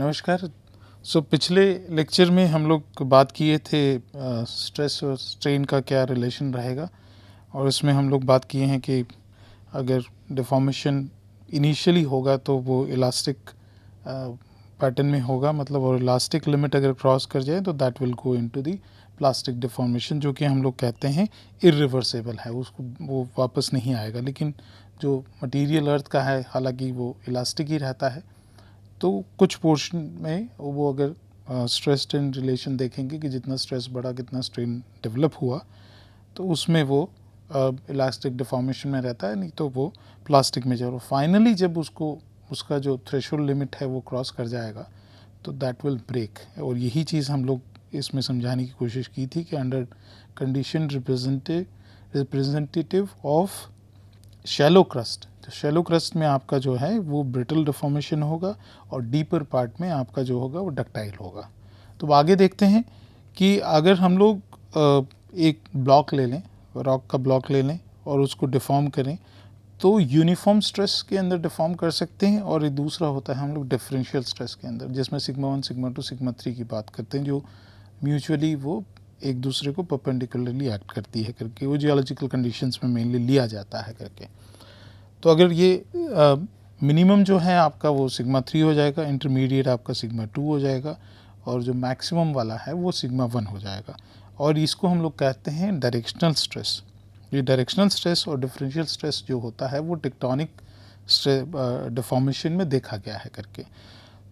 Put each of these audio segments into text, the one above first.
नमस्कार। पिछले लेक्चर में हम लोग बात किए थे स्ट्रेस और स्ट्रेन का क्या रिलेशन रहेगा, और उसमें हम लोग बात किए हैं कि अगर डिफॉर्मेशन इनिशियली होगा तो वो इलास्टिक पैटर्न में होगा, मतलब, और इलास्टिक लिमिट अगर क्रॉस कर जाए तो that will go into the plastic deformation, जो कि हम लोग कहते हैं इरिवर्सिबल है, उसको वो वापस नहीं आएगा। लेकिन जो मटेरियल अर्थ का है, हालांकि वो इलास्टिक ही रहता है, तो कुछ पोर्शन में वो अगर स्ट्रेस स्ट्रेन रिलेशन देखेंगे कि जितना स्ट्रेस बढ़ा कितना स्ट्रेन डेवलप हुआ, तो उसमें वो इलास्टिक डिफॉर्मेशन में रहता है, नहीं तो वो प्लास्टिक में जरूर फाइनली जब उसका जो थ्रेशोल्ड लिमिट है वो क्रॉस कर जाएगा तो दैट विल ब्रेक। और यही चीज़ हम लोग इसमें समझाने की कोशिश की थी कि under condition representative of shallow crust, तो शैलो क्रस्ट में आपका जो है वो ब्रिटल डिफॉर्मेशन होगा और डीपर पार्ट में आपका जो होगा वो डक्टाइल होगा। तो आगे देखते हैं कि अगर हम लोग एक ब्लॉक ले लें, रॉक का ब्लॉक ले लें और उसको डिफॉर्म करें, तो यूनिफॉर्म स्ट्रेस के अंदर डिफॉर्म कर सकते हैं, और एक दूसरा होता है हम लोग डिफरेंशियल स्ट्रेस के अंदर, जिसमें सिग्मा 1, सिग्मा 2, सिग्मा 3 की बात करते हैं, जो म्यूचुअली वो एक दूसरे को परपेंडिकुलरली एक्ट करती है करके, वो जियोलॉजिकल कंडीशंस में मेनली लिया जाता है करके। तो अगर ये मिनिमम जो है आपका वो सिग्मा 3 हो जाएगा, इंटरमीडिएट आपका सिग्मा 2 हो जाएगा, और जो मैक्सिमम वाला है वो सिग्मा 1 हो जाएगा, और इसको हम लोग कहते हैं डायरेक्शनल स्ट्रेस। ये डायरेक्शनल स्ट्रेस और डिफरेंशियल स्ट्रेस जो होता है वो टेक्टोनिक डिफॉर्मेशन में देखा गया है करके।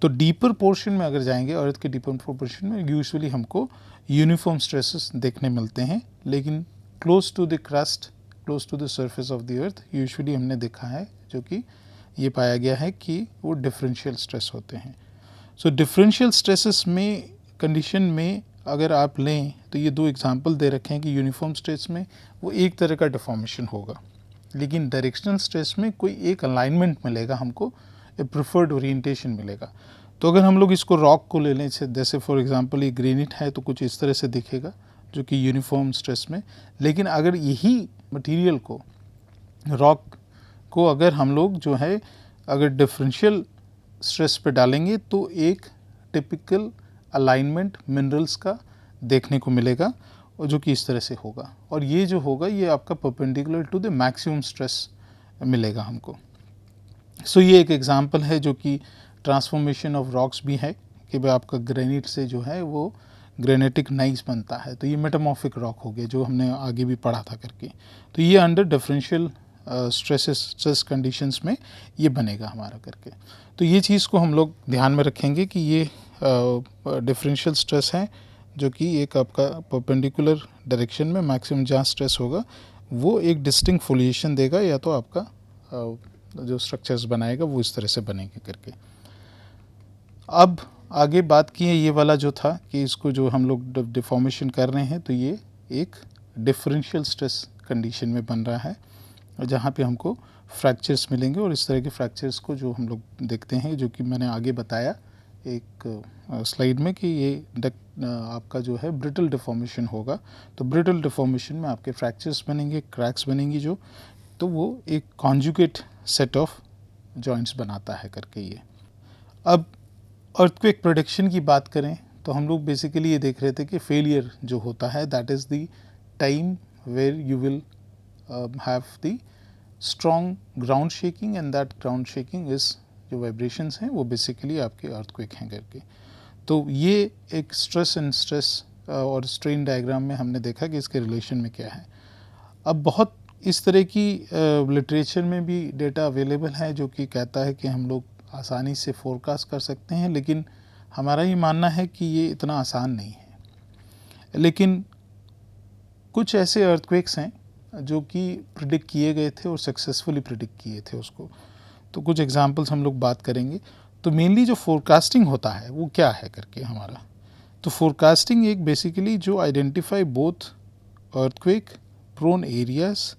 तो डीपर पोर्शन में अगर जाएंगे, अर्थ के डीपर पोर्शन में यूजुअली हमको यूनिफॉर्म स्ट्रेसेस देखने मिलते हैं, लेकिन close to the crust, close to the surface of the earth usually हमने देखा है, जो कि ये पाया गया है कि वो डिफरेंशियल स्ट्रेस होते हैं। सो डिफरेंशियल स्ट्रेसेस में कंडीशन में अगर आप लें तो ये दो एग्जांपल दे रखे हैं कि यूनिफॉर्म स्ट्रेस में वो एक तरह का डिफॉर्मेशन होगा, लेकिन डायरेक्शनल स्ट्रेस में कोई एक अलाइनमेंट मिलेगा, हमको ए प्रिफर्ड ओरिएंटेशन मिलेगा। तो अगर हम लोग इसको रॉक को ले लें, जैसे फॉर एग्जांपल ये ग्रेनाइट है, तो कुछ इस तरह से दिखेगा जो कि यूनिफॉर्म स्ट्रेस में। लेकिन अगर यही मटेरियल को, रॉक को, अगर हम लोग जो है अगर डिफरेंशियल स्ट्रेस पे डालेंगे तो एक टिपिकल अलाइनमेंट मिनरल्स का देखने को मिलेगा, और जो कि इस तरह से होगा, और ये जो होगा ये आपका perpendicular to the maximum stress मिलेगा हमको। सो ये एक एग्जांपल है जो कि ट्रांसफॉर्मेशन ऑफ रॉक्स भी है, कि भाई आपका ग्रेनाइट से जो है वो ग्रेनेटिक नाइस बनता है, तो ये मेटामॉर्फिक रॉक हो गया जो हमने आगे भी पढ़ा था करके। तो ये अंडर डिफरेंशियल स्ट्रेस कंडीशंस में ये बनेगा हमारा करके। तो ये चीज़ को हम लोग ध्यान में रखेंगे कि ये डिफरेंशियल स्ट्रेस है, जो कि एक आपका परपेंडिकुलर डायरेक्शन में मैक्सिमम जहाँ स्ट्रेस होगा वो एक डिस्टिंक्ट फोलिएशन देगा, या तो आपका जो स्ट्रक्चर्स बनाएगा वो इस तरह से बनेंगे करके। अब आगे बात की है ये वाला जो था कि इसको जो हम लोग डिफॉर्मेशन कर रहे हैं, तो ये एक डिफरेंशियल स्ट्रेस कंडीशन में बन रहा है, जहाँ पे हमको फ्रैक्चर्स मिलेंगे, और इस तरह के फ्रैक्चर्स को जो हम लोग देखते हैं, जो कि मैंने आगे बताया एक स्लाइड में, कि ये आपका जो है ब्रिटल डिफॉर्मेशन होगा। तो ब्रिटल डिफॉर्मेशन में आपके फ्रैक्चर्स बनेंगे, क्रैक्स बनेंगी जो, तो वो एक कॉन्जुगेट सेट ऑफ जॉइंट्स बनाता है करके ये। अब अर्थक्वेक प्रेडिक्शन की बात करें तो हम लोग बेसिकली ये देख रहे थे कि फेलियर जो होता है that is the time where you will have the strong ground shaking, and that ground shaking is, जो वाइब्रेशंस हैं वो बेसिकली आपके अर्थक्वेक हैं करके। तो ये एक स्ट्रेस एंड स्ट्रेस और स्ट्रेन डायग्राम में हमने देखा कि इसके रिलेशन में क्या है। अब बहुत इस तरह की लिटरेचर में भी डेटा अवेलेबल है जो कि कहता है कि हम लोग आसानी से फोरकास्ट कर सकते हैं, लेकिन हमारा ये मानना है कि ये इतना आसान नहीं है। लेकिन कुछ ऐसे अर्थक्वेक्स हैं जो कि प्रिडिक्ट किए गए थे और सक्सेसफुली प्रिडिक्ट किए थे उसको, तो कुछ एग्जांपल्स हम लोग बात करेंगे। तो मेनली जो फोरकास्टिंग होता है वो क्या है करके हमारा, तो फोरकास्टिंग एक बेसिकली जो identify both earthquake prone areas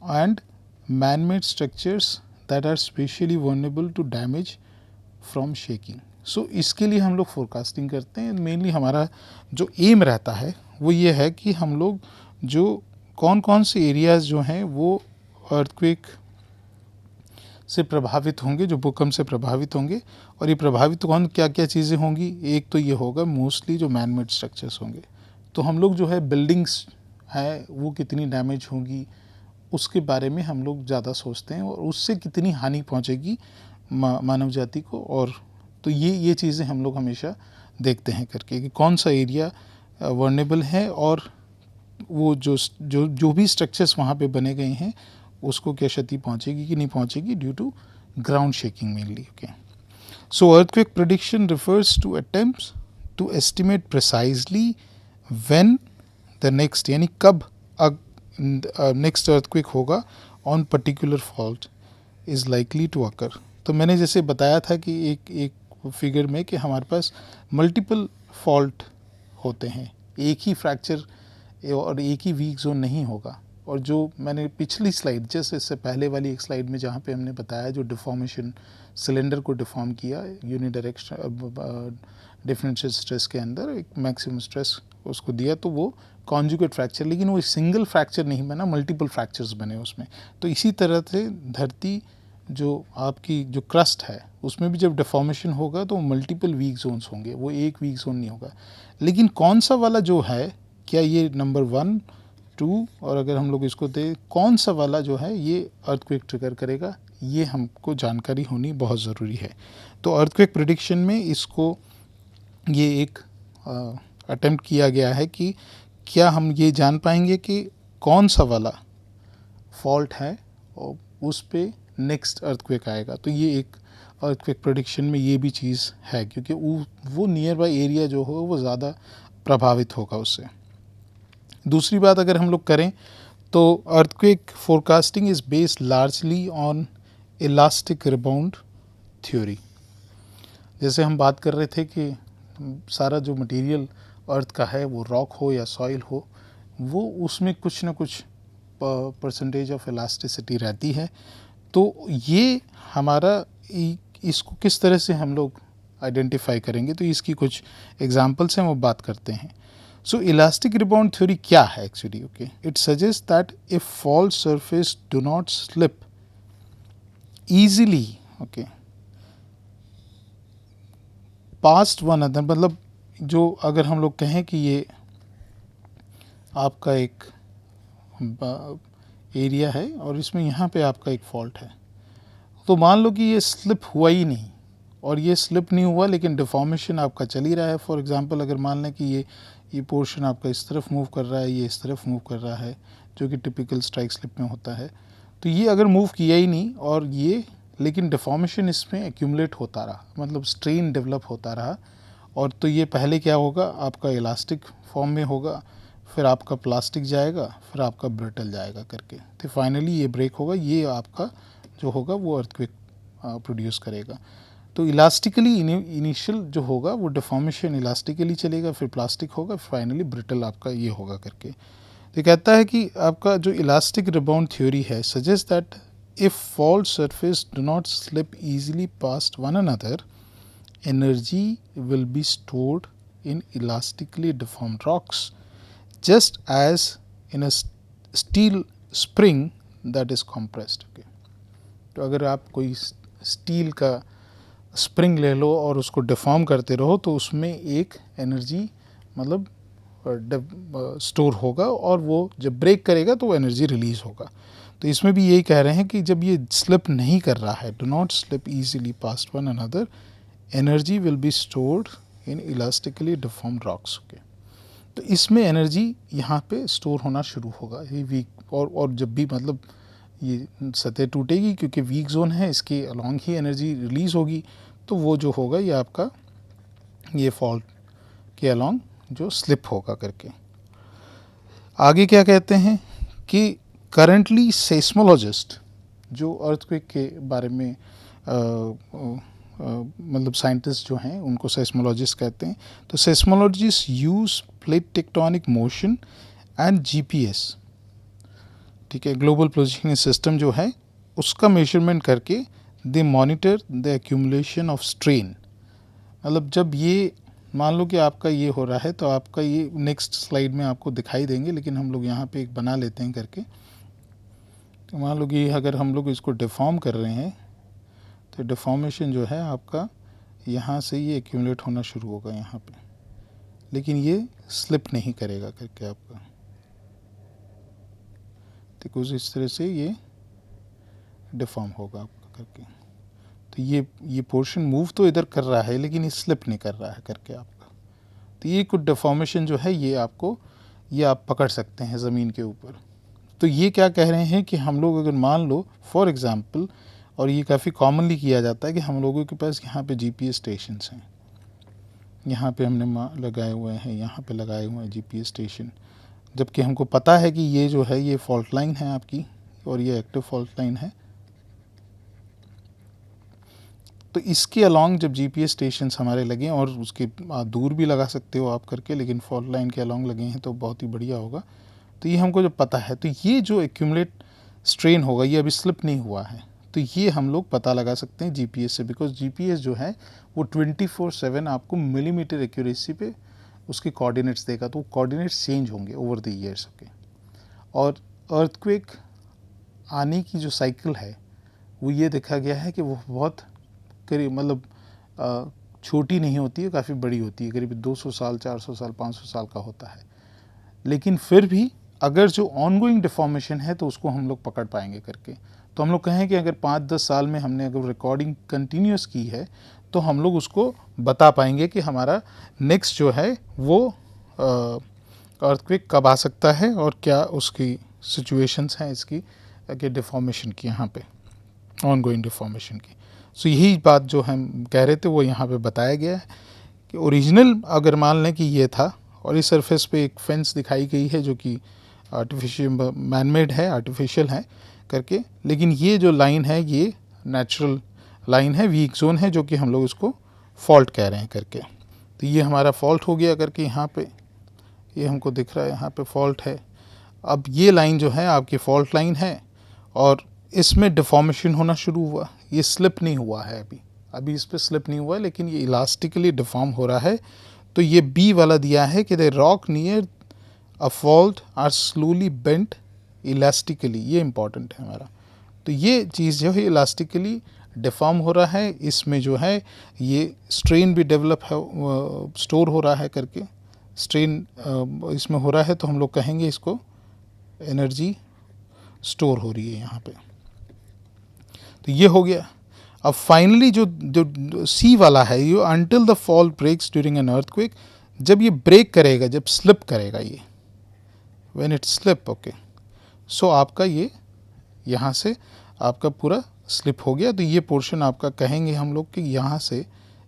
and man-made structures that are specially vulnerable to damage from shaking. सो इसके लिए हम लोग फोरकास्टिंग करते हैं। मेनली हमारा जो एम रहता है वो ये है कि हम लोग जो कौन कौन से एरियाज़ जो हैं वो अर्थक्वेक से प्रभावित होंगे, जो भूकंप से प्रभावित होंगे। और ये प्रभावित कौन क्या क्या चीज़ें होंगी, एक तो ये होगा मोस्टली जो मैन मेड स्ट्रक्चर्स होंगे। तो हम लोग जो है बिल्डिंग्स है वो कितनी डैमेज होंगी उसके बारे में हम लोग ज़्यादा सोचते हैं, और उससे कितनी हानि पहुंचेगी मानव जाति को। और तो ये चीज़ें हम लोग हमेशा देखते हैं करके कि कौन सा एरिया वर्नेबल है, और वो जो भी स्ट्रक्चर्स वहाँ पे बने गए हैं उसको क्या क्षति पहुंचेगी कि नहीं पहुंचेगी due to ground shaking mainly. Okay, so earthquake prediction refers to attempts to estimate precisely when the next, यानी कब नेक्स्ट अर्थक्वेक होगा on particular fault is likely to occur. तो मैंने जैसे बताया था कि एक फिगर में कि हमारे पास मल्टीपल फॉल्ट होते हैं, एक ही फ्रैक्चर और एक ही वीक जोन नहीं होगा। और जो मैंने पिछली स्लाइड, जैसे इससे पहले वाली एक स्लाइड में जहाँ पे हमने बताया जो डिफॉर्मेशन सिलेंडर को डिफॉर्म किया यूनिडायरेक्शन डिफरेंशियल स्ट्रेस के अंदर एक मैक्सिमम स्ट्रेस उसको दिया, तो वो कॉन्जुगेट फ्रैक्चर, लेकिन वो सिंगल फ्रैक्चर नहीं बना, मल्टीपल फ्रैक्चर्स बने उसमें। तो इसी तरह से धरती जो आपकी जो क्रस्ट है उसमें भी जब डिफॉर्मेशन होगा तो मल्टीपल वीक जोन्स होंगे, वो एक वीक जोन नहीं होगा। लेकिन कौन सा वाला जो है, क्या ये नंबर 1, 2, और अगर हम लोग इसको दें कौन सा वाला जो है ये अर्थक्वेक ट्रिगर करेगा, ये हमको जानकारी होनी बहुत ज़रूरी है। तो अर्थक्वेक प्रेडिक्शन में इसको ये एक अटेम्प्ट किया गया है कि क्या हम ये जान पाएंगे कि कौन सा वाला फॉल्ट है और उस पे नेक्स्ट अर्थक्वेक आएगा। तो ये एक अर्थक्वेक प्रेडिक्शन में ये भी चीज़ है, क्योंकि वो नियर बाय एरिया जो हो वो ज़्यादा प्रभावित होगा उससे। दूसरी बात अगर हम लोग करें तो earthquake forecasting is based largely on elastic rebound theory. जैसे हम बात कर रहे थे कि सारा जो मटेरियल अर्थ का है वो रॉक हो या सॉइल हो, वो उसमें कुछ ना कुछ परसेंटेज ऑफ इलास्टिसिटी रहती है। तो ये हमारा इसको किस तरह से हम लोग आइडेंटिफाई करेंगे, तो इसकी कुछ एग्जांपल्स हैं वो बात करते हैं। सो इलास्टिक रिबाउंड थ्योरी क्या है actually? Okay, it suggest that if fall surface do not slip easily, okay, past one other, मतलब जो अगर हम लोग कहें कि ये आपका एक एरिया है और इसमें यहाँ पे आपका एक फॉल्ट है, तो मान लो कि ये स्लिप हुआ ही नहीं, और ये स्लिप नहीं हुआ लेकिन डिफॉर्मेशन आपका चल ही रहा है। फॉर एग्जांपल अगर मान लें कि ये पोर्शन आपका इस तरफ मूव कर रहा है, ये इस तरफ मूव कर रहा है, जो कि टिपिकल स्ट्राइक स्लिप में होता है, तो ये अगर मूव किया ही नहीं और ये, लेकिन डिफॉर्मेशन इसमें एक्यूमुलेट होता रहा, मतलब स्ट्रेन डेवलप होता रहा, और तो ये पहले क्या होगा, आपका इलास्टिक फॉर्म में होगा, फिर आपका प्लास्टिक जाएगा, फिर आपका ब्रिटल जाएगा करके, तो फाइनली ये ब्रेक होगा, ये आपका जो होगा वो अर्थक्वेक प्रोड्यूस करेगा। तो इलास्टिकली इनिशियल जो होगा वो डिफॉर्मेशन इलास्टिकली चलेगा, फिर प्लास्टिक होगा, फाइनली ब्रिटल आपका ये होगा करके। तो कहता है कि आपका जो इलास्टिक रिबाउंड थ्योरी है suggest that if fault surface do not slip easily past one another, energy will be stored in elastically deformed rocks, just as in a steel spring that is compressed. Okay. तो अगर आप कोई steel का spring ले लो और उसको deform करते रहो तो उसमें एक एनर्जी मतलब स्टोर होगा, और वो जब ब्रेक करेगा तो वो एनर्जी रिलीज होगा। तो इसमें भी यही कह रहे हैं कि जब ये स्लिप नहीं कर रहा है, do not slip easily past one another, energy will be stored in elastically deformed rocks. Okay, तो इसमें एनर्जी यहाँ पे स्टोर होना शुरू होगा ये वीक, और जब भी मतलब ये सतह टूटेगी क्योंकि वीक जोन है, इसके अलॉन्ग ही एनर्जी रिलीज़ होगी, तो वो जो होगा ये आपका ये फॉल्ट के अलॉन्ग जो स्लिप होगा करके। आगे क्या कहते हैं कि करंटली सेस्मोलॉजिस्ट जो अर्थक्वेक के बारे में मतलब साइंटिस्ट जो हैं उनको सेस्मोलॉजिस्ट कहते हैं। तो seismologist use plate tectonic motion and GPS, ठीक है, ग्लोबल पोजिशनिंग सिस्टम जो है उसका मेजरमेंट करके they monitor the accumulation of strain. मतलब जब ये मान लो कि आपका ये हो रहा है तो आपका ये नेक्स्ट स्लाइड में आपको दिखाई देंगे, लेकिन हम लोग यहाँ पे एक बना लेते हैं करके। तो मान लो कि अगर हम लोग इसको डिफॉर्म कर रहे हैं तो डिफॉर्मेशन जो है आपका यहाँ से ये एक्यूमुलेट होना शुरू होगा यहाँ पे, लेकिन ये स्लिप नहीं करेगा करके आपका। तो कुछ इस तरह से ये डिफॉर्म होगा आपका करके। तो ये पोर्शन मूव तो इधर कर रहा है लेकिन ये स्लिप नहीं कर रहा है करके आपका। तो ये कुछ डिफॉर्मेशन जो है ये आप पकड़ सकते हैं ज़मीन के ऊपर। तो ये क्या कह रहे हैं कि हम लोग अगर मान लो फॉर एग्ज़ाम्पल, और ये काफ़ी कॉमनली किया जाता है कि हम लोगों के पास यहाँ पे जीपीएस स्टेशंस हैं, यहाँ पे हमने लगाए हुए हैं, यहाँ पे लगाए हुए हैं जीपीएस स्टेशन, जबकि हमको पता है कि ये जो है ये फॉल्ट लाइन है आपकी और ये एक्टिव फॉल्ट लाइन है। तो इसके अलॉन्ग जब जीपीएस स्टेशंस हमारे लगे, और उसके दूर भी लगा सकते हो आप करके, लेकिन फॉल्ट लाइन के अलॉन्ग लगे हैं तो बहुत ही बढ़िया होगा। तो ये हमको जब पता है, तो ये जो एक्यूमुलेट स्ट्रेन होगा ये अभी स्लिप नहीं हुआ है, तो ये हम लोग पता लगा सकते हैं जीपीएस से, बिकॉज जीपीएस जो है वो 24/7 आपको मिलीमीटर एक्यूरेसी पे उसके कोऑर्डिनेट्स देगा। तो वो कोऑर्डिनेट्स चेंज होंगे ओवर द ईयर्स। ओके, और अर्थक्वेक आने की जो साइकिल है वो ये देखा गया है कि वो बहुत करीब मतलब छोटी नहीं होती है, काफ़ी बड़ी होती है, करीब 200 साल, 400 साल, 500 साल का होता है। लेकिन फिर भी अगर जो ऑनगोइंग डिफॉर्मेशन है तो उसको हम लोग पकड़ पाएंगे करके। तो हम लोग कहें कि अगर 5-10 साल में हमने अगर रिकॉर्डिंग कंटिन्यूस की है तो हम लोग उसको बता पाएंगे कि हमारा नेक्स्ट जो है वो अर्थक्वेक कब आ सकता है और क्या उसकी सिचुएशंस हैं इसकी कि डिफॉर्मेशन की, यहाँ पे ऑनगोइंग डिफॉर्मेशन की। सो यही बात जो हम कह रहे थे वो यहाँ पे बताया गया है कि ओरिजिनल अगर मान लें कि ये था और इस सरफेस पे एक फेंस दिखाई गई है जो कि आर्टिफिशियल मैनमेड है, आर्टिफिशियल है करके, लेकिन ये जो लाइन है ये नेचुरल लाइन है, वीक जोन है, जो कि हम लोग इसको फॉल्ट कह रहे हैं करके। तो ये हमारा फॉल्ट हो गया करके, यहाँ पे ये हमको दिख रहा है, यहाँ पे फॉल्ट है। अब ये लाइन जो है आपकी फॉल्ट लाइन है और इसमें डिफॉर्मेशन होना शुरू हुआ, ये स्लिप नहीं हुआ है अभी इस पर स्लिप नहीं हुआ है, लेकिन ये इलास्टिकली डिफॉर्म हो रहा है। तो ये बी वाला दिया है कि the rock near a fault are slowly bent elastically, ये इंपॉर्टेंट है हमारा। तो ये चीज़ जो है इलास्टिकली डिफॉर्म हो रहा है, इसमें जो है ये स्ट्रेन भी डेवलप है, स्टोर हो रहा है करके, स्ट्रेन इसमें हो रहा है, तो हम लोग कहेंगे इसको एनर्जी स्टोर हो रही है यहाँ पे। तो ये हो गया। अब फाइनली जो सी वाला है, ये until the fall breaks during an earthquake, जब ये ब्रेक करेगा, जब स्लिप करेगा ये, when it slip, okay, so आपका ये यहाँ से आपका पूरा स्लिप हो गया। तो ये पोर्शन आपका कहेंगे हम लोग कि यहाँ से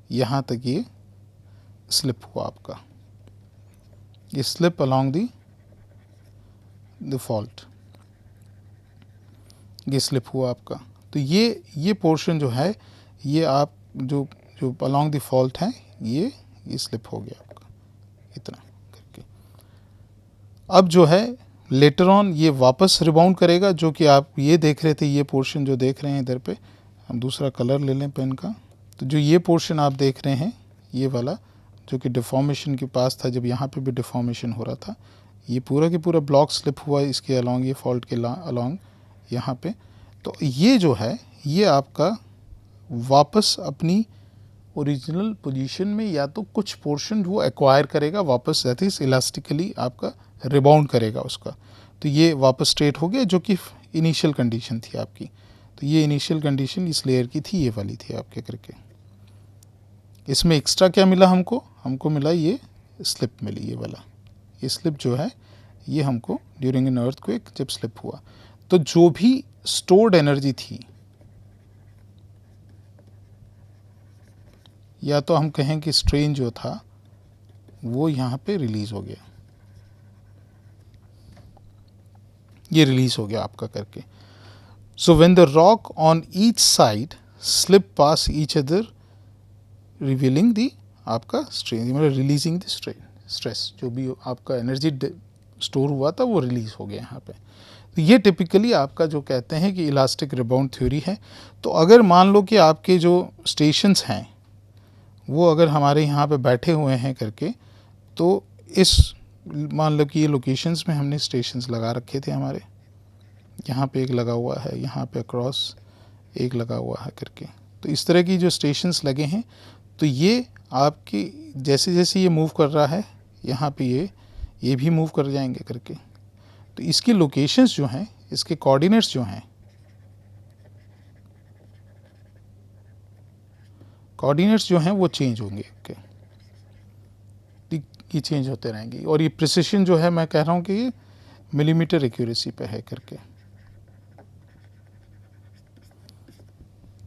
यहाँ तक ये स्लिप हुआ आपका, ये स्लिप अलोंग द फॉल्ट, ये स्लिप हुआ आपका। तो ये पोर्शन जो है ये आप जो अलोंग द फॉल्ट है ये स्लिप हो गया आपका इतना करके। अब जो है लेटर ऑन ये वापस रिबाउंड करेगा, जो कि आप ये देख रहे थे, ये पोर्शन जो देख रहे हैं इधर पे, हम दूसरा कलर ले लें पेन का। तो जो ये पोर्शन आप देख रहे हैं ये वाला, जो कि डिफॉर्मेशन के पास था, जब यहाँ पे भी डिफॉर्मेशन हो रहा था, ये पूरा के पूरा ब्लॉक स्लिप हुआ इसके अलोंग, ये फॉल्ट के अलोंग यहाँ पे। तो ये जो है ये आपका वापस अपनी ओरिजिनल पोजीशन में या तो कुछ पोर्शन वो एक्वायर करेगा वापस, दैट इज इलास्टिकली आपका रिबाउंड करेगा उसका। तो ये वापस स्ट्रेट हो गया, जो कि इनिशियल कंडीशन थी आपकी। तो ये इनिशियल कंडीशन इस लेयर की थी, ये वाली थी आपके करके। इसमें एक्स्ट्रा क्या मिला हमको मिला ये स्लिप मिली, ये वाला, ये स्लिप जो है ये हमको ड्यूरिंग एन अर्थक्वेक जब स्लिप हुआ, तो जो भी स्टोर्ड एनर्जी थी, या तो हम कहें कि स्ट्रेन जो था वो यहाँ पे रिलीज हो गया, ये रिलीज हो गया आपका करके। So when the rock on each side slip past each other revealing the आपका स्ट्रेन, मतलब रिलीजिंग द स्ट्रेस, जो भी आपका एनर्जी स्टोर हुआ था वो रिलीज हो गया यहाँ पे। तो ये टिपिकली आपका जो कहते हैं कि इलास्टिक रिबाउंड थ्योरी है। तो अगर मान लो कि आपके जो स्टेशंस हैं वो अगर हमारे यहाँ पे बैठे हुए हैं करके, तो इस मान लो कि ये लोकेशंस में हमने स्टेशंस लगा रखे थे हमारे, यहाँ पे एक लगा हुआ है, यहाँ पे अक्रॉस एक लगा हुआ है करके, तो इस तरह की जो स्टेशंस लगे हैं, तो ये आपकी जैसे जैसे ये मूव कर रहा है यहाँ पे ये भी मूव कर जाएंगे करके। तो इसकी लोकेशंस जो हैं, इसके कोऑर्डिनेट्स जो हैं, कोऑर्डिनेट्स जो हैं वो चेंज होंगे, ओके, ये चेंज होते रहेंगे। और ये प्रिसिशन जो है मैं कह रहा हूँ कि ये मिलीमीटर एक्यूरेसी पे है करके।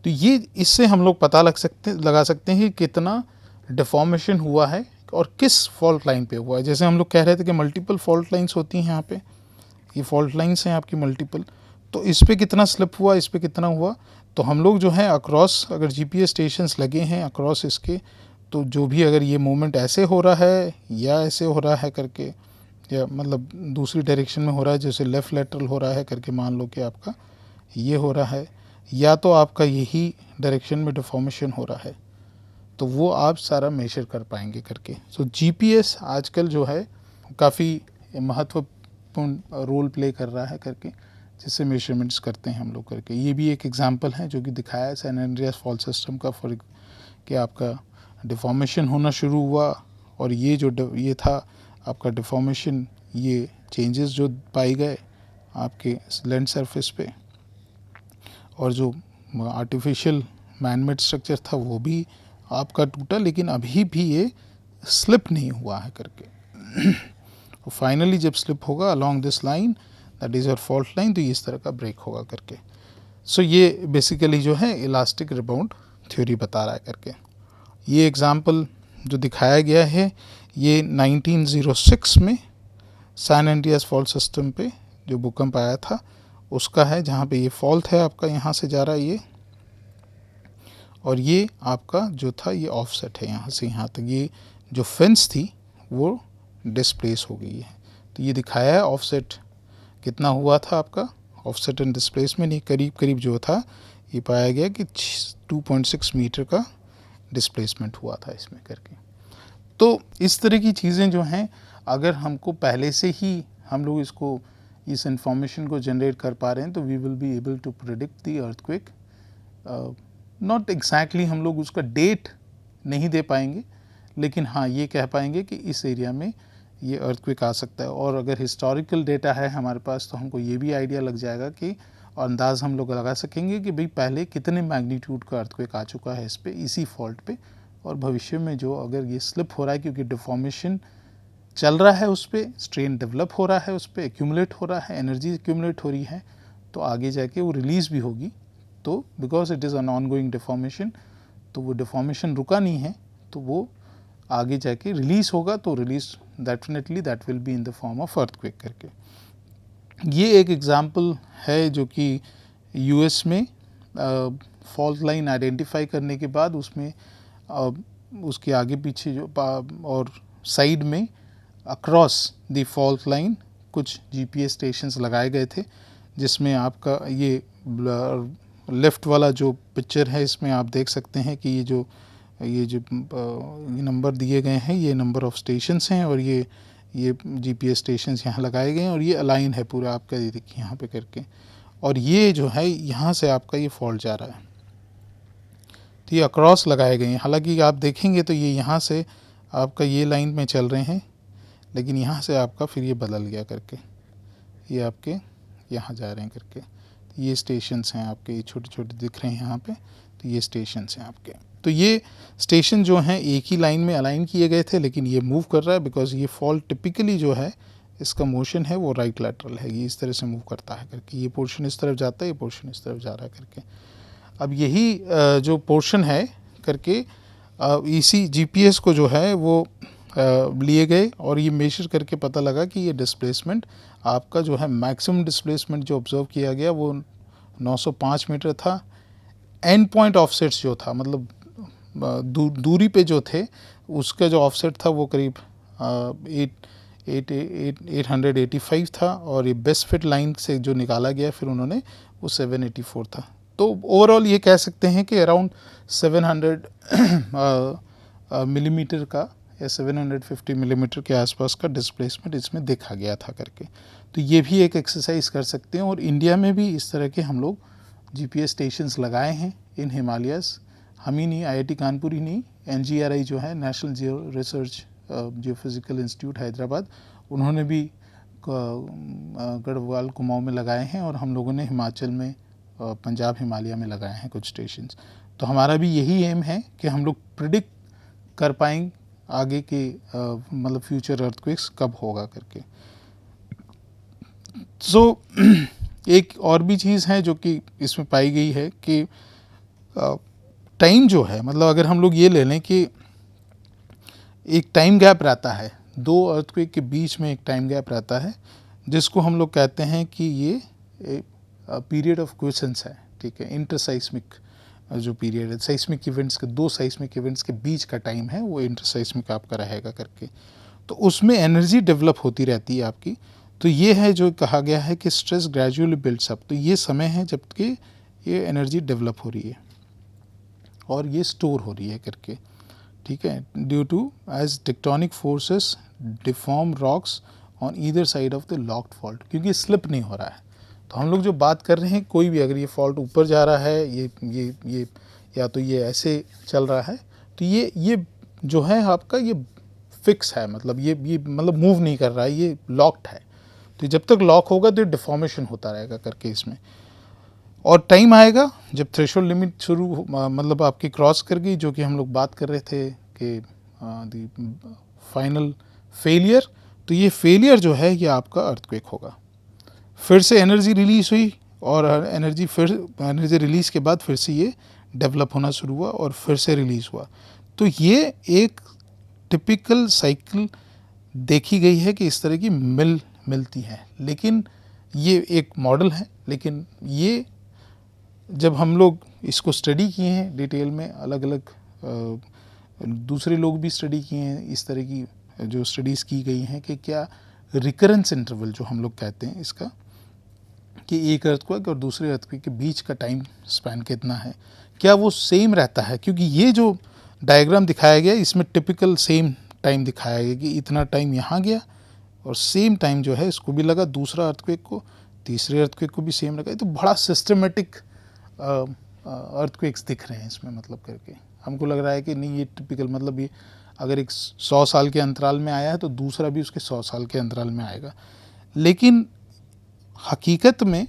तो ये इससे हम लोग पता लगा सकते हैं कि कितना डिफॉर्मेशन हुआ है और किस फॉल्ट लाइन पे हुआ है। जैसे हम लोग कह रहे थे कि मल्टीपल फॉल्ट लाइंस होती हैं यहाँ पे, ये फॉल्ट लाइंस हैं आपकी मल्टीपल, तो इस पे कितना स्लिप हुआ, इस पे कितना हुआ। तो हम लोग जो है अक्रॉस, अगर जीपीएस स्टेशंस लगे हैं अक्रॉस इसके, तो जो भी अगर ये मूवमेंट ऐसे हो रहा है या ऐसे हो रहा है करके, या मतलब दूसरी डायरेक्शन में हो रहा है, जैसे लेफ़्ट लेटरल हो रहा है करके मान लो कि आपका ये हो रहा है, या तो आपका यही डायरेक्शन में डिफॉर्मेशन हो रहा है, तो वो आप सारा मेजर कर पाएंगे करके। सो जीपीएस आजकल जो है काफ़ी महत्वपूर्ण रोल प्ले कर रहा है करके, जिससे मेजरमेंट्स करते हैं हम लोग करके। ये भी एक एग्जांपल है जो कि दिखाया है सैन एंड्रियास फॉल्ट सिस्टम का, फॉर कि आपका डिफॉर्मेशन होना शुरू हुआ, और ये जो ये था आपका डिफॉर्मेशन, ये चेंजेस जो पाए गए आपके लैंड सरफेस पे, और जो आर्टिफिशियल मैनमेड स्ट्रक्चर था वो भी आपका टूटा, लेकिन अभी भी ये स्लिप नहीं हुआ है करके। और फाइनली जब स्लिप होगा along this line, that is your fault line, तो इस तरह का ब्रेक होगा करके। सो ये बेसिकली जो है इलास्टिक रिबाउंड थ्योरी बता रहा है करके। ये एग्जाम्पल जो दिखाया गया है ये 1906 में सैन एंड्रियास फॉल्ट सिस्टम पे जो भूकंप आया था उसका है, जहाँ पे ये फॉल्ट है आपका, यहाँ से जा रहा है ये, और ये आपका जो था ये ऑफसेट है यहाँ से यहाँ तक, ये जो फेंस थी वो डिस्प्लेस हो गई है। तो ये दिखाया है ऑफसेट कितना हुआ था आपका, ऑफसेट एंड डिस्प्लेसमेंट ये करीब करीब जो था ये पाया गया कि 2.6 मीटर का डिस्प्लेसमेंट हुआ था इसमें करके। तो इस तरह की चीज़ें जो हैं, अगर हमको पहले से ही हम लोग इसको इस इंफॉर्मेशन को जनरेट कर पा रहे हैं, तो we will be able to predict the earthquake. Not exactly हम लोग उसका डेट नहीं दे पाएंगे, लेकिन हाँ ये कह पाएंगे कि इस एरिया में ये अर्थक्वेक आ सकता है। और अगर हिस्टोरिकल डेटा है हमारे पास तो हमको ये भी आइडिया लग जाएगा कि, और अंदाज हम लोग लगा सकेंगे कि भाई पहले कितने मैग्नीट्यूड का अर्थक्वेक आ चुका है इस पे, इसी फॉल्ट पे, और भविष्य में जो अगर ये स्लिप हो रहा है क्योंकि डिफॉर्मेशन चल रहा है उस पर, स्ट्रेन डेवलप हो रहा है उस पर, एक्यूमुलेट हो रहा है, एनर्जी एक्यूमुलेट हो रही है, तो आगे जाके वो रिलीज़ भी होगी। तो because it is an on going deformation, तो वो डिफॉर्मेशन रुका नहीं है, तो वो आगे जाके रिलीज़ होगा, तो release definitely that will be in the form of earthquake करके। ये एक एग्जांपल है जो कि यूएस में फॉल्ट लाइन आइडेंटिफाई करने के बाद उसमें उसके आगे पीछे जो और साइड में अक्रॉस द फॉल्ट लाइन कुछ जीपीएस स्टेशंस लगाए गए थे, जिसमें आपका ये लेफ़्ट वाला जो पिक्चर है इसमें आप देख सकते हैं कि ये जो नंबर दिए गए हैं ये नंबर ऑफ़ स्टेशंस हैं, और ये जीपीएस स्टेशंस यहाँ लगाए गए हैं, और ये अलाइन है पूरा आपका, ये देखिए यहाँ पे करके, और ये जो है यहाँ से आपका ये फॉल्ट जा रहा है, तो ये अक्रॉस लगाए गए हैं। हालांकि आप देखेंगे तो ये यहाँ से आपका ये लाइन में चल रहे हैं, लेकिन यहाँ से आपका फिर ये बदल गया करके, ये आपके यहाँ जा रहे हैं करके। ये स्टेशंस हैं आपके, ये छोटे छोटे दिख रहे हैं यहाँ पे, तो ये स्टेशंस हैं आपके। तो ये स्टेशन जो हैं एक ही लाइन में अलाइन किए गए थे, लेकिन ये मूव कर रहा है बिकॉज ये फॉल्ट टिपिकली जो है इसका मोशन है वो राइट लैटरल है, ये इस तरह से मूव करता है करके, ये पोर्शन इस तरफ जाता है, ये पोर्शन इस तरफ जा रहा है करके। अब यही जो पोर्शन है करके इसी जीपीएस को जो है वो लिए गए, और ये मेजर करके पता लगा कि ये डिस्प्लेसमेंट आपका जो है मैक्सिमम डिस्प्लेसमेंट जो ऑब्जर्व किया गया वो 905 मीटर था। एंड पॉइंट ऑफसेट्स जो था, मतलब दूरी पे जो थे उसका जो ऑफसेट था वो करीब 885 था, और ये बेस्ट फिट लाइन से जो निकाला गया फिर उन्होंने वो 784 था। तो ओवरऑल ये कह सकते हैं कि अराउंड 700 मिलीमीटर का या 750 मिलीमीटर के आसपास का डिस्प्लेसमेंट इसमें देखा गया था करके। तो ये भी एक एक्सरसाइज कर सकते हैं, और इंडिया में भी इस तरह के हम लोग जीपीएस स्टेशंस लगाए हैं इन हिमालयाज़, हम ही नहीं, IIT कानपुर ही नहीं, NGRI जो है, नेशनल जियो रिसर्च जियोफिजिकल इंस्टीट्यूट हैदराबाद, उन्होंने भी गढ़वाल कुमाऊं में लगाए हैं, और हम लोगों ने हिमाचल में, पंजाब हिमालय में लगाए हैं कुछ स्टेशंस। तो हमारा भी यही एम है कि हम लोग प्रिडिक्ट कर पाएंगे आगे के मतलब फ्यूचर अर्थक्वेक्स कब होगा करके। सो एक और भी चीज़ है जो कि इसमें पाई गई है कि टाइम जो है, मतलब अगर हम लोग ये ले लें कि एक टाइम गैप रहता है, दो अर्थक्वेक के बीच में एक टाइम गैप रहता है, जिसको हम लोग कहते हैं कि ये पीरियड ऑफ क्विसेंस है, ठीक है। इंटरसाइस्मिक जो पीरियड है, साइस्मिक इवेंट्स के, दो साइस्मिक इवेंट्स के बीच का टाइम है, वो इंटरसाइस्मिक आपका रहेगा करके। तो उसमें एनर्जी डेवलप होती रहती है आपकी। तो ये है जो कहा गया है कि स्ट्रेस ग्रेजुअली बिल्ड्स अप। तो ये समय है जबकि ये एनर्जी डेवलप हो रही है और ये स्टोर हो रही है करके, ठीक है। Due to as tectonic forces deform rocks on either side of the locked fault, क्योंकि स्लिप नहीं हो रहा है। तो हम लोग जो बात कर रहे हैं, कोई भी अगर ये फॉल्ट ऊपर जा रहा है, ये या तो ये ऐसे चल रहा है, तो ये जो है आपका ये फिक्स है, मतलब ये मतलब मूव नहीं कर रहा है, ये लॉक्ड है। तो जब तक लॉक होगा तो डिफॉर्मेशन होता रहेगा करके इसमें। और टाइम आएगा जब थ्रेशोल्ड लिमिट शुरू मतलब आपकी क्रॉस कर गई, जो कि हम लोग बात कर रहे थे कि फाइनल फेलियर। तो ये फेलियर जो है ये आपका अर्थक्वेक होगा। फिर से एनर्जी रिलीज हुई, और एनर्जी रिलीज के बाद फिर से ये डेवलप होना शुरू हुआ और फिर से रिलीज हुआ। तो ये एक टिपिकल साइकिल देखी गई है कि इस तरह की मिलती है। लेकिन ये एक मॉडल है, लेकिन ये जब हम लोग इसको स्टडी किए हैं डिटेल में, अलग अलग दूसरे लोग भी स्टडी किए हैं, इस तरह की जो स्टडीज़ की गई हैं कि क्या रिकरेंस इंटरवल जो हम लोग कहते हैं इसका, कि एक अर्थक्वेक और दूसरे अर्थक्वेक के बीच का टाइम स्पैन कितना है, क्या वो सेम रहता है। क्योंकि ये जो डायग्राम दिखाया गया इसमें टिपिकल सेम टाइम दिखाया गया कि इतना टाइम यहाँ गया और सेम टाइम जो है इसको भी लगा, दूसरा अर्थक्वेक को, तीसरे अर्थक्वेक को भी सेम लगा। तो बड़ा सिस्टमेटिक अर्थक्वेक्स दिख रहे हैं इसमें, मतलब करके हमको लग रहा है कि नहीं ये टिपिकल, मतलब ये अगर एक 100 साल के अंतराल में आया है तो दूसरा भी उसके 100 साल के अंतराल में आएगा। लेकिन हकीकत में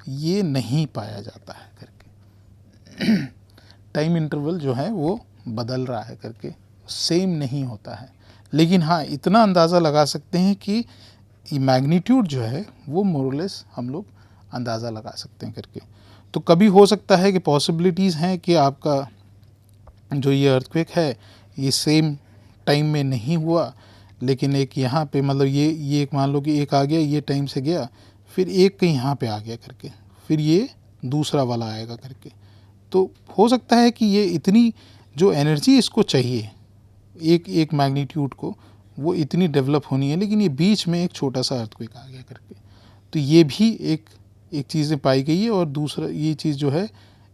ये नहीं पाया जाता है करके। टाइम इंटरवल जो है वो बदल रहा है करके, सेम नहीं होता है। लेकिन हाँ, इतना अंदाज़ा लगा सकते हैं कि मैग्नीट्यूड जो है वो मोरलेस हम लोग अंदाज़ा लगा सकते हैं करके। तो कभी हो सकता है कि पॉसिबिलिटीज़ हैं कि आपका जो ये अर्थक्वेक है ये सेम टाइम में नहीं हुआ, लेकिन एक यहाँ पे, मतलब ये एक मान लो कि एक आ गया, ये टाइम से गया, फिर एक कहीं यहाँ पे आ गया करके, फिर ये दूसरा वाला आएगा करके। तो हो सकता है कि ये इतनी जो एनर्जी इसको चाहिए एक मैग्नीट्यूड को, वो इतनी डेवलप होनी है, लेकिन ये बीच में एक छोटा सा अर्थक्वेक आ गया करके। तो ये भी एक चीज़ें पाई गई है। और दूसरा ये चीज़ जो है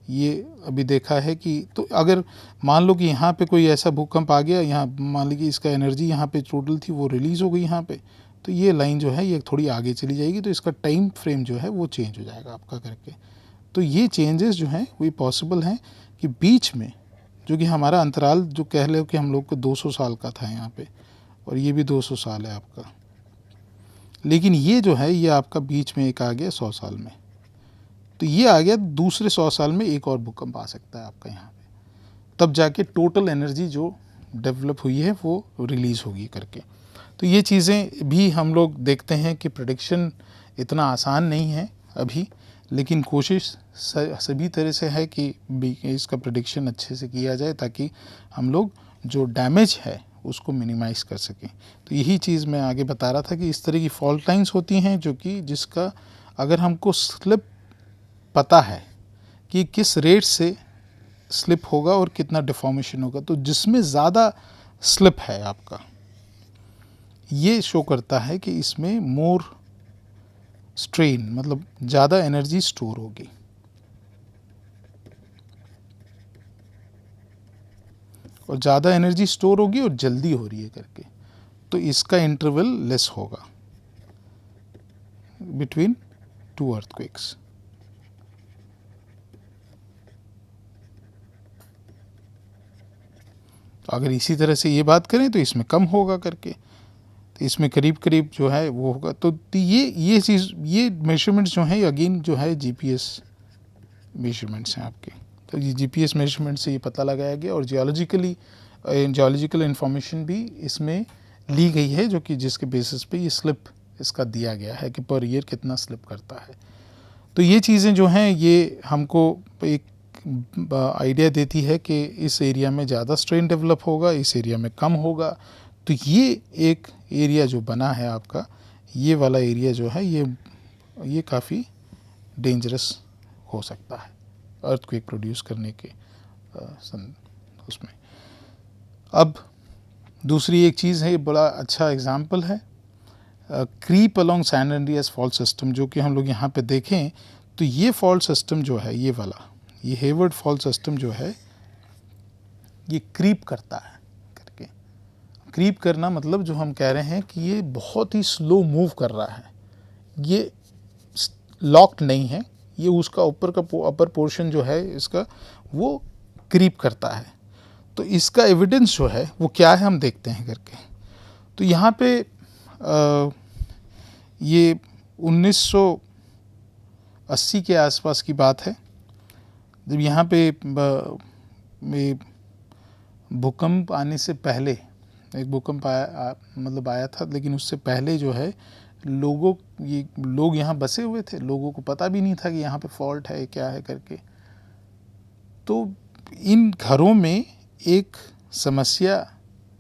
ये अभी देखा है कि, तो अगर मान लो कि यहाँ पे कोई ऐसा भूकंप आ गया, यहाँ मान लीजिए इसका एनर्जी यहाँ पे टोटल थी वो रिलीज़ हो गई यहाँ पे, तो ये लाइन जो है ये थोड़ी आगे चली जाएगी, तो इसका टाइम फ्रेम जो है वो चेंज हो जाएगा आपका करके। तो ये चेंजेस जो हैं वो पॉसिबल हैं कि बीच में जो कि हमारा अंतराल जो कह लो कि हम लोग को 200 साल का था यहाँ पे, और ये भी 200 साल है आपका, लेकिन ये जो है ये आपका बीच में एक आ गया 100 साल में, तो ये आ गया दूसरे 100 साल में एक और भूकंप आ सकता है आपका यहाँ पे, तब जाके टोटल एनर्जी जो डेवलप हुई है वो रिलीज़ होगी करके। तो ये चीज़ें भी हम लोग देखते हैं कि प्रेडिक्शन इतना आसान नहीं है अभी, लेकिन कोशिश सभी तरह से है कि इसका प्रेडिक्शन अच्छे से किया जाए ताकि हम लोग जो डैमेज है उसको मिनिमाइज़ कर सकें। तो यही चीज़ मैं आगे बता रहा था कि इस तरह की फॉल्ट लाइंस होती हैं जो कि जिसका अगर हमको स्लिप पता है कि किस रेट से स्लिप होगा और कितना डिफॉर्मेशन होगा, तो जिसमें ज़्यादा स्लिप है आपका, ये शो करता है कि इसमें मोर स्ट्रेन, मतलब ज़्यादा एनर्जी स्टोर होगी। और ज़्यादा एनर्जी स्टोर होगी और जल्दी हो रही है करके, तो इसका इंटरवल लेस होगा बिटवीन टू अर्थक्वेक्स। तो अगर इसी तरह से ये बात करें तो इसमें कम होगा करके, तो इसमें करीब करीब जो है वो होगा। तो ये चीज़, ये मेजरमेंट्स जो हैं अगेन जो है जीपीएस मेजरमेंट्स हैं आपके। तो ये जीपीएस मेजरमेंट से ये पता लगाया गया, और जियोलॉजिकल इंफॉर्मेशन भी इसमें ली गई है, जो कि जिसके बेसिस पे ये स्लिप इसका दिया गया है कि पर ईयर कितना स्लिप करता है। तो ये चीज़ें जो हैं ये हमको एक आइडिया देती है कि इस एरिया में ज़्यादा स्ट्रेन डेवलप होगा, इस एरिया में कम होगा। तो ये एक एरिया जो बना है आपका, ये वाला एरिया जो है ये काफ़ी डेंजरस हो सकता है अर्थक्वेक प्रोड्यूस करने के उसमें। अब दूसरी एक चीज़ है, ये बड़ा अच्छा एग्जांपल है creep along San Andreas fault system, जो कि हम लोग यहाँ पे देखें तो ये फॉल्ट सिस्टम जो है ये वाला, ये हेवर्ड फॉल्ट सिस्टम जो है ये क्रीप करता है करके। क्रीप करना मतलब जो हम कह रहे हैं कि ये बहुत ही स्लो मूव कर रहा है, ये लॉक्ड नहीं है, ये उसका ऊपर का अपर पोर्शन जो है इसका वो क्रीप करता है। तो इसका एविडेंस जो है वो क्या है हम देखते हैं करके। तो यहाँ पे ये 1980 के आसपास की बात है, जब यहाँ पे भूकंप आने से पहले एक भूकंप आया था, लेकिन उससे पहले जो है लोग यहाँ बसे हुए थे, लोगों को पता भी नहीं था कि यहाँ पे फॉल्ट है क्या है करके। तो इन घरों में एक समस्या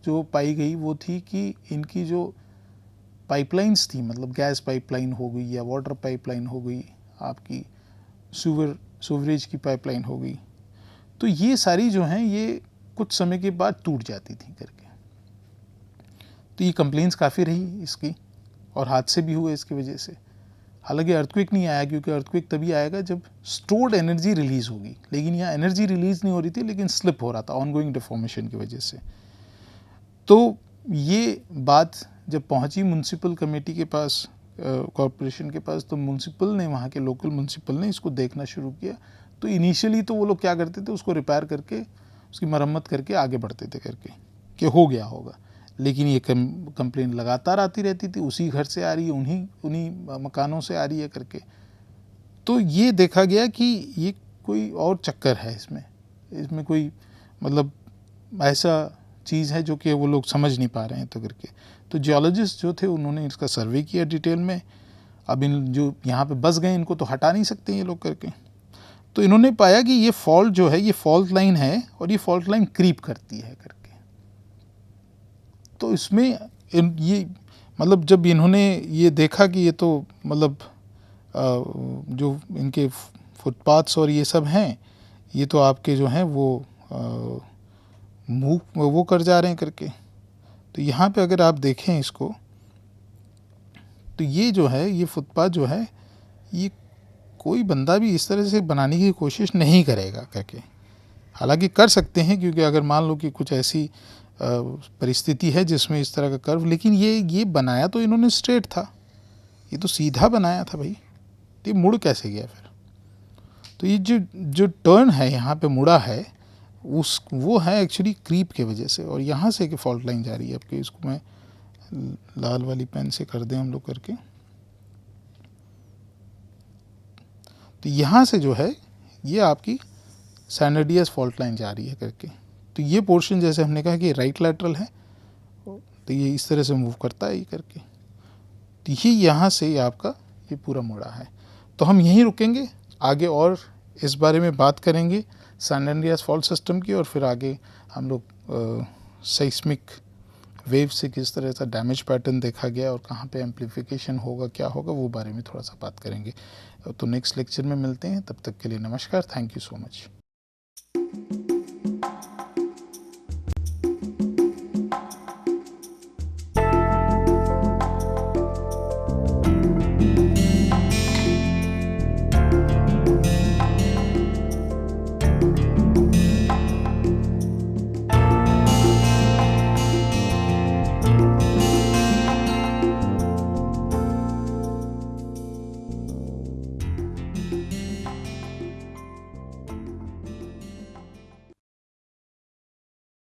जो पाई गई वो थी कि इनकी जो पाइपलाइंस थी, मतलब गैस पाइपलाइन हो गई या वाटर पाइपलाइन हो गई, आपकी सीवरेज की पाइपलाइन हो गई, तो ये सारी जो हैं ये कुछ समय के बाद टूट जाती थी करके। तो ये कंप्लेंट्स काफ़ी रही इसकी, और हादसे भी हुए इसकी वजह से। हालांकि अर्थक्वेक नहीं आया, क्योंकि अर्थक्वेक तभी आएगा जब स्टोर्ड एनर्जी रिलीज़ होगी, लेकिन यहाँ एनर्जी रिलीज़ नहीं हो रही थी, लेकिन स्लिप हो रहा था ऑनगोइंग डिफॉर्मेशन की वजह से। तो ये बात जब पहुँची म्यूनसिपल कमेटी के पास, कॉरपोरेशन के पास, तो म्यूनसिपल ने, वहाँ के लोकल म्यूनसिपल ने इसको देखना शुरू किया। तो इनिशियली तो वो लोग क्या करते थे, उसको रिपेयर करके उसकी मरम्मत करके आगे बढ़ते थे करके कि हो गया होगा। लेकिन ये कंप्लेन लगातार आती रहती थी, उसी घर से आ रही है, उन्हीं मकानों से आ रही है करके। तो ये देखा गया कि ये कोई और चक्कर है इसमें कोई मतलब ऐसा चीज़ है जो कि वो लोग समझ नहीं पा रहे हैं तो करके। तो जियोलॉजिस्ट जो थे उन्होंने इसका सर्वे किया डिटेल में। अब इन जो यहाँ पे बस गए इनको तो हटा नहीं सकते ये लोग करके। तो इन्होंने पाया कि ये फॉल्ट जो है ये फॉल्ट लाइन है, और ये फॉल्ट लाइन क्रीप करती है करके। तो इसमें ये मतलब जब इन्होंने ये देखा कि ये तो मतलब जो इनके फुटपाथ्स और ये सब हैं, ये तो आपके जो हैं वो मूव वो कर जा रहे हैं करके। तो यहाँ पे अगर आप देखें इसको, तो ये जो है ये फुटपाथ जो है ये कोई बंदा भी इस तरह से बनाने की कोशिश नहीं करेगा करके। हालांकि कर सकते हैं, क्योंकि अगर मान लो कि कुछ ऐसी परिस्थिति है जिसमें इस तरह का कर्व, लेकिन ये बनाया तो इन्होंने स्ट्रेट था, ये तो सीधा बनाया था भाई, तो ये मुड़ कैसे गया फिर। तो ये जो टर्न है यहाँ पे मुड़ा है वो है एक्चुअली क्रीप के वजह से, और यहाँ से कि फॉल्ट लाइन जा रही है आपकी। इसको मैं लाल वाली पेन से कर दें हम लोग करके। तो यहाँ से जो है ये आपकी सैन एंड्रियास फॉल्ट लाइन जा रही है करके। तो ये पोर्शन जैसे हमने कहा कि राइट लैटरल है, तो ये इस तरह से मूव करता है ये करके। तो ये यहाँ से आपका ये पूरा मुड़ा है। तो हम यहीं रुकेंगे, आगे और इस बारे में बात करेंगे सैन एंड्रियास फॉल्ट सिस्टम की, और फिर आगे हम लोग सेस्मिक वेव से किस तरह का डैमेज पैटर्न देखा गया और कहाँ पे एम्प्लीफिकेशन होगा, क्या होगा, वो बारे में थोड़ा सा बात करेंगे। तो नेक्स्ट लेक्चर में मिलते हैं, तब तक के लिए नमस्कार, थैंक यू सो मच।